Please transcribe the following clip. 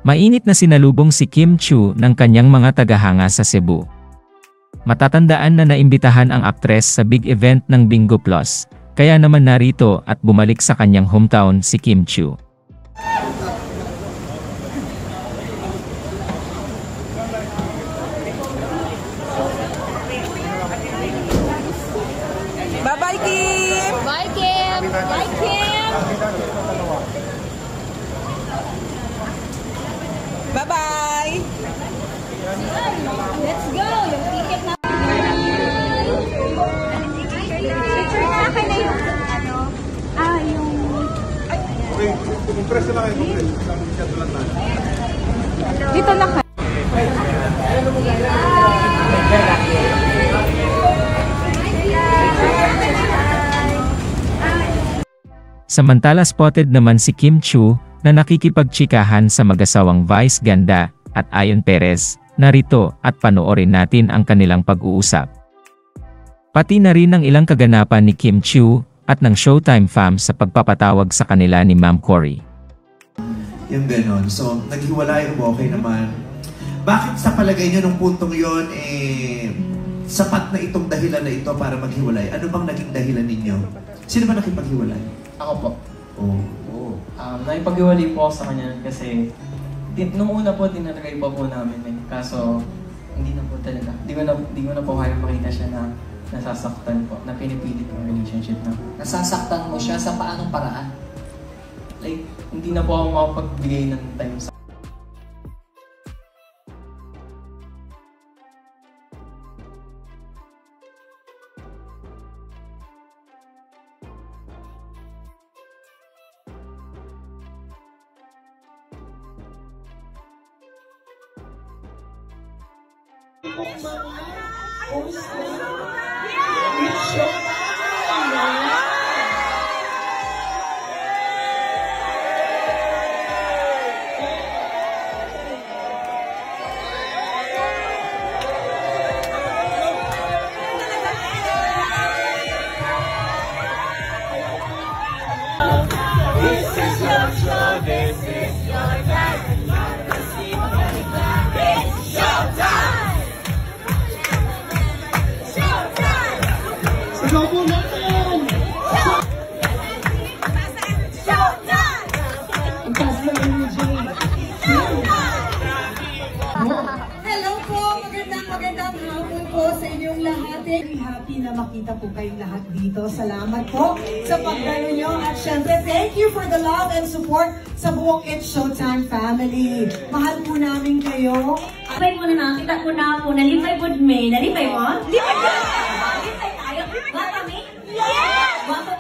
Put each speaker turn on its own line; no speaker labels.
Mainit na sinalubong si Kim Chiu ng kanyang mga tagahanga sa Cebu. Matatandaan na naimbitahan ang aktres sa big event ng Bingo Plus, kaya naman narito at bumalik sa kanyang hometown si Kim Chiu.
Bye-bye, Kim!
Bye, Kim! Bye, Kim!
Bye-bye!
Let's go! Yung ticket na...
Akin na yung
Okay, compress na lang kayo, compress.
dito na kayo.
Samantala spotted naman si Kim Chiu na nakikipagtsikahan sa mag-asawang Vice Ganda at Ayon Perez. Narito at panoorin natin ang kanilang pag-uusap. Pati na rin ang ilang kaganapan ni Kim Chiu at ng Showtime fam sa pagpapatawag sa kanila ni Ma'am Cory.
Yung ganon. So, naghiwalay mo, okay naman. Bakit sa palagay nyo nung puntong yon sapat na itong dahilan na ito para maghiwalay? Ano bang naging dahilan ninyo? Sino ba nakipaghiwalay?
Ako po.
Oo.
Nakipaghiwalay po ako sa kanya kasi nung una po, tinatagay pa po namin eh. Kaso, hindi na po talaga. Hindi ko na po kaya makita siya na nasasaktan po, na pinipilit yung relationship na.
Nasasaktan mo siya sa paanong paraan?
Like, hindi na po ako makapagbigay ng time sa
This is your show, this is your time. It's showtime! Showtime! Sigaw po natin! Showtime! Ang taas ng energy.
Hello po! Magandang hapon po sa inyong lahat. Very happy na makita po kayong lahat dito. Salamat po sa pagdalo nyo. At syempre, thank you for the love and support sa buong It's Showtime family. Mahal po namin kayo.
Lipay mo na nakita ko na po. Nalipay po me. Nalipay mo? Lipay tayo. Ba kami? Yes!